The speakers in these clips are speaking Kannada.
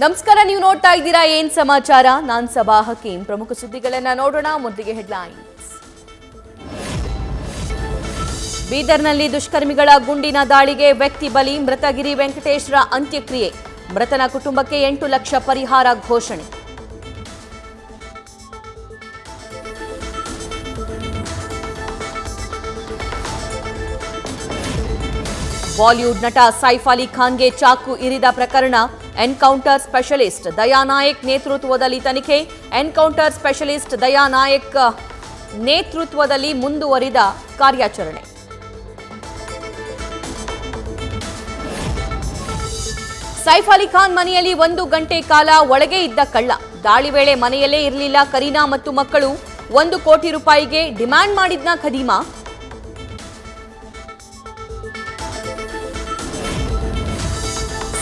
ನಮಸ್ಕಾರ, ನೀವು ನೋಡ್ತಾ ಇದ್ದೀರಾ ಏನ್ ಸಮಾಚಾರ. ನಾನ್ ಸಬಾ ಹಕೀಂ. ಪ್ರಮುಖ ಸುದ್ದಿಗಳನ್ನ ನೋಡೋಣ. ಮೊದಲಿಗೆ ಹೆಡ್ಲೈನ್ಸ್. ಬೀದರ್ನಲ್ಲಿ ದುಷ್ಕರ್ಮಿಗಳ ಗುಂಡಿನ ದಾಳಿಗೆ ವ್ಯಕ್ತಿ ಬಲಿ, ಮೃತಗಿರಿ ವೆಂಕಟೇಶ್ರ ಅಂತ್ಯಕ್ರಿಯೆ. ಮೃತನ ಕುಟುಂಬಕ್ಕೆ 8 ಲಕ್ಷ ಪರಿಹಾರ ಘೋಷಣೆ. ಬಾಲಿವುಡ್ ನಟ ಸೈಫ್ ಅಲಿ ಖಾನ್ಗೆ ಚಾಕು ಇರಿದ ಪ್ರಕರಣ ಎನ್ಕೌಂಟರ್ ಸ್ಪೆಷಲಿಸ್ಟ್ ದಯಾ ನಾಯಕ್ ನೇತೃತ್ವದಲ್ಲಿ ತನಿಖೆ. ಎನ್ಕೌಂಟರ್ ಸ್ಪೆಷಲಿಸ್ಟ್ ದಯಾ ನಾಯಕ್ ನೇತೃತ್ವದಲ್ಲಿ ಮುಂದುವರಿದ ಕಾರ್ಯಾಚರಣೆ. ಸೈಫ್ ಅಲಿ ಖಾನ್ ಮನೆಯಲ್ಲಿ 1 ಗಂಟೆ ಕಾಲ ಒಳಗೆ ಇದ್ದ ಕಳ್ಳ. ದಾಳಿ ವೇಳೆ ಮನೆಯಲ್ಲೇ ಇರಲಿಲ್ಲ ಕರೀನಾ ಮತ್ತು ಮಕ್ಕಳು. 1 ಕೋಟಿ ರೂಪಾಯಿಗೆ ಡಿಮ್ಯಾಂಡ್ ಮಾಡಿದ್ನ ಖದೀಮಾ.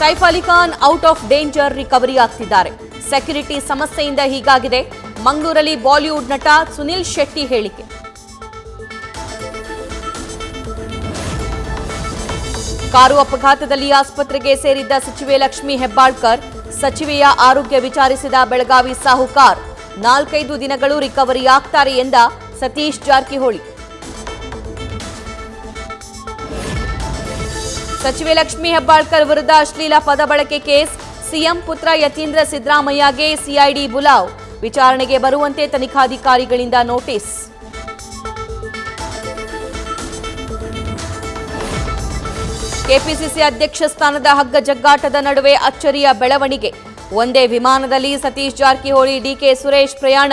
Saif Ali Khan out of danger, recovery ಆಗ್ತಿದ್ದಾರೆ. ಸೆಕ್ಯೂರಿಟಿ ಸಮಸ್ಯೆಯಿಂದ ಹೀಗಾಗಿದೆ. ಮಂಗಳೂರಲ್ಲಿ ಬಾಲಿವುಡ್ ನಟ ಸುನಿಲ್ ಶೆಟ್ಟಿ ಹೇಳಿಕೆ. ಕಾರು ಅಪಘಾತದಲ್ಲಿ ಆಸ್ಪತ್ರೆಗೆ ಸೇರಿದ್ದ ಸಚಿವೆ ಲಕ್ಷ್ಮಿ ಹೆಬ್ಬಾಳ್ಕರ್. ಸಚಿವೆಯ ಆರೋಗ್ಯ ವಿಚಾರಿಸಿದ ಬೆಳಗಾವಿ ಸಾಹುಕಾರ್. 4-5 ದಿನಗಳು ರಿಕವರಿ ಆಗ್ತಾರೆ ಎಂದ ಸತೀಶ್ ಜಾರಕಿಹೊಳಿ. ಸಚಿವೆ ಲಕ್ಷ್ಮಿ ಹೆಬ್ಬಾಳ್ಕರ್ ವಿರುದ್ಧ ಅಶ್ಲೀಲ ಪದ ಬಳಕೆ ಕೇಸ್. ಸಿಎಂ ಪುತ್ರ ಯತೀಂದ್ರ ಸಿದ್ದರಾಮಯ್ಯಗೆ ಸಿಐಡಿ ಬುಲಾವ್. ವಿಚಾರಣೆಗೆ ಬರುವಂತೆ ತನಿಖಾಧಿಕಾರಿಗಳಿಂದ ನೋಟಿಸ್. ಕೆಪಿಸಿಸಿ ಅಧ್ಯಕ್ಷ ಸ್ಥಾನದ ಹಗ್ಗ ಜಗ್ಗಾಟದ ನಡುವೆ ಅಚ್ಚರಿಯ ಬೆಳವಣಿಗೆ. ಒಂದೇ ವಿಮಾನದಲ್ಲಿ ಸತೀಶ್ ಜಾರಕಿಹೊಳಿ, ಡಿಕೆ ಸುರೇಶ್ ಪ್ರಯಾಣ.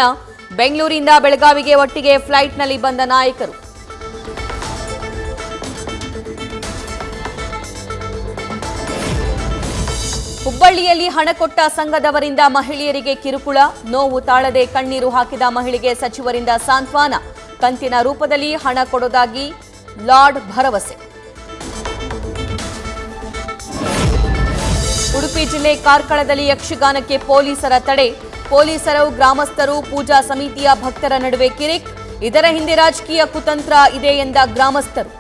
ಬೆಂಗಳೂರಿನಿಂದ ಬೆಳಗಾವಿಗೆ ಒಟ್ಟಿಗೆ ಫ್ಲೈಟ್ನಲ್ಲಿ ಬಂದ ನಾಯಕರು. ಹುಬ್ಬಳ್ಳಿಯಲ್ಲಿ ಹಣ ಕೊಟ್ಟ ಸಂಘದವರಿಂದ ಮಹಿಳೆಯರಿಗೆ ಕಿರುಕುಳ. ನೋವು ತಾಳದೆ ಕಣ್ಣೀರು ಹಾಕಿದ ಮಹಿಳೆಗೆ ಸಚಿವರಿಂದ ಸಾಂತ್ವನ. ಕಂತಿನ ರೂಪದಲ್ಲಿ ಹಣ ಕೊಡೋದಾಗಿ ಲಾರ್ಡ್ ಭರವಸೆ. ಉಡುಪಿ ಜಿಲ್ಲೆ ಕಾರ್ಕಳದಲ್ಲಿ ಯಕ್ಷಗಾನಕ್ಕೆ ಪೊಲೀಸರ ತಡೆ. ಪೊಲೀಸರು, ಗ್ರಾಮಸ್ಥರು, ಪೂಜಾ ಸಮಿತಿಯ ಭಕ್ತರ ನಡುವೆ ಕಿರಿಕ್. ಇದರ ಹಿಂದೆ ರಾಜಕೀಯ ಕುತಂತ್ರ ಇದೆ ಎಂದ ಗ್ರಾಮಸ್ಥರು.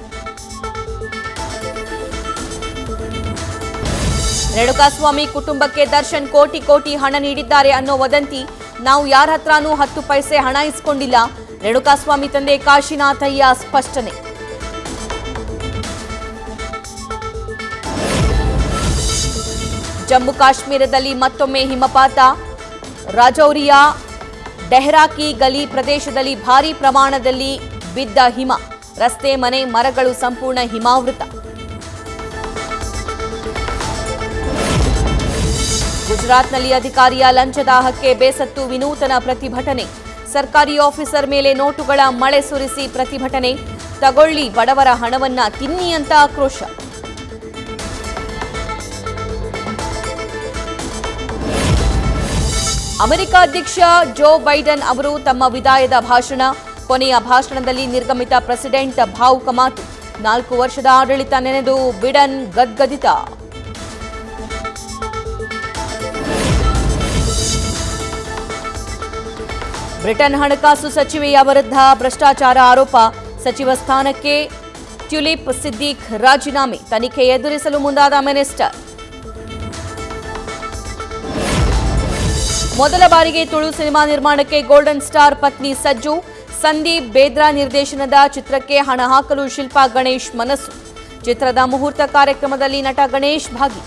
ರೇಣುಕಾಸ್ವಾಮಿ ಕುಟುಂಬಕ್ಕೆ ದರ್ಶನ್ ಕೋಟಿ ಹಣ ನೀಡಿದ್ದಾರೆ ಅನ್ನೋ ವದಂತಿ. ನಾವು ಯಾರ ಹತ್ರನೂ 10 ಪೈಸೆ ಹಣ ಇಸ್ಕೊಂಡಿಲ್ಲ. ರೇಣುಕಾಸ್ವಾಮಿ ತಂದೆ ಕಾಶಿನಾಥಯ್ಯ ಸ್ಪಷ್ಟನೆ. ಜಮ್ಮು ಕಾಶ್ಮೀರದಲ್ಲಿ ಮತ್ತೊಮ್ಮೆ ಹಿಮಪಾತ. ರಾಜೌರಿಯ ಡೆಹ್ರಾಕಿ ಗಲಿ ಪ್ರದೇಶದಲ್ಲಿ ಭಾರೀ ಪ್ರಮಾಣದಲ್ಲಿ ಬಿದ್ದ ಹಿಮ. ರಸ್ತೆ, ಮನೆ, ಮರಗಳು ಸಂಪೂರ್ಣ ಹಿಮಾವೃತ. ಗುಜರಾತ್ನಲ್ಲಿ ಅಧಿಕಾರಿಯ ಲಂಚದಾಹಕ್ಕೆ ಬೇಸತ್ತು ವಿನೂತನ ಪ್ರತಿಭಟನೆ. ಸರ್ಕಾರಿ ಆಫೀಸರ್ ಮೇಲೆ ನೋಟುಗಳ ಮಳೆ ಸುರಿಸಿ ಪ್ರತಿಭಟನೆ. ತಗೊಳ್ಳಿ ಬಡವರ ಹಣವನ್ನ ತಿನ್ನಿ ಅಂತ ಆಕ್ರೋಶ. ಅಮೆರಿಕ ಅಧ್ಯಕ್ಷ ಜೋ ಬೈಡನ್ ಅವರು ತಮ್ಮ ವಿದಾಯದ ಭಾಷಣ. ಕೊನೆಯ ಭಾಷಣದಲ್ಲಿ ನಿರ್ಗಮಿತ ಪ್ರೆಸಿಡೆಂಟ್ ಭಾವುಕ ಮಾತು. 4 ವರ್ಷದ ಆಡಳಿತ ನೆನೆದು ಬಿಡನ್ ಗದ್ಗದಿತ. ಬ್ರಿಟನ್ ಹಣಕಾಸು ಸಚಿವೆಯ ವಿರುದ್ಧ ಭ್ರಷ್ಟಾಚಾರ ಆರೋಪ. ಸಚಿವ ಸ್ಥಾನಕ್ಕೆ ಟ್ಯುಲಿಪ್ ಸಿದ್ದಿಕ್ ರಾಜೀನಾಮೆ. ತನಿಖೆ ಎದುರಿಸಲು ಮುಂದಾದ ಮಿನಿಸ್ಟರ್. ಮೊದಲ ಬಾರಿಗೆ ತುಳು ಸಿನಿಮಾ ನಿರ್ಮಾಣಕ್ಕೆ ಗೋಲ್ಡನ್ ಸ್ಟಾರ್ ಪತ್ನಿ ಸಜ್ಜು. ಸಂದೀಪ್ ಬೇದ್ರಾ ನಿರ್ದೇಶನದ ಚಿತ್ರಕ್ಕೆ ಹಣ ಹಾಕಲು ಶಿಲ್ಪಾ ಗಣೇಶ್ ಮನಸ್ಸು. ಚಿತ್ರದ ಮುಹೂರ್ತ ಕಾರ್ಯಕ್ರಮದಲ್ಲಿ ನಟ ಗಣೇಶ್ ಭಾಗಿ.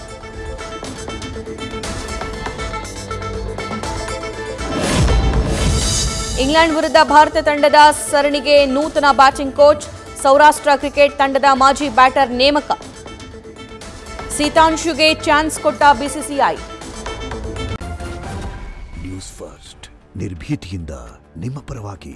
ಇಂಗ್ಲೆಂಡ್ ವಿರುದ್ಧ ಭಾರತ ತಂಡದ ಸರಣಿಗೆ ನೂತನ ಬ್ಯಾಟಿಂಗ್ ಕೋಚ್. ಸೌರಾಷ್ಟ್ರ ಕ್ರಿಕೆಟ್ ತಂಡದ ಮಾಜಿ ಬ್ಯಾಟರ್ ನೇಮಕ. ಸೀತಾಂಶುಗೆ ಚಾನ್ಸ್ ಕೊಟ್ಟ ಬಿಸಿಸಿಐ. ನ್ಯೂಸ್ ಫಸ್ಟ್, ನಿರ್ಭೀತಿಯಿಂದ ನಿಮ್ಮ ಪರವಾಗಿ.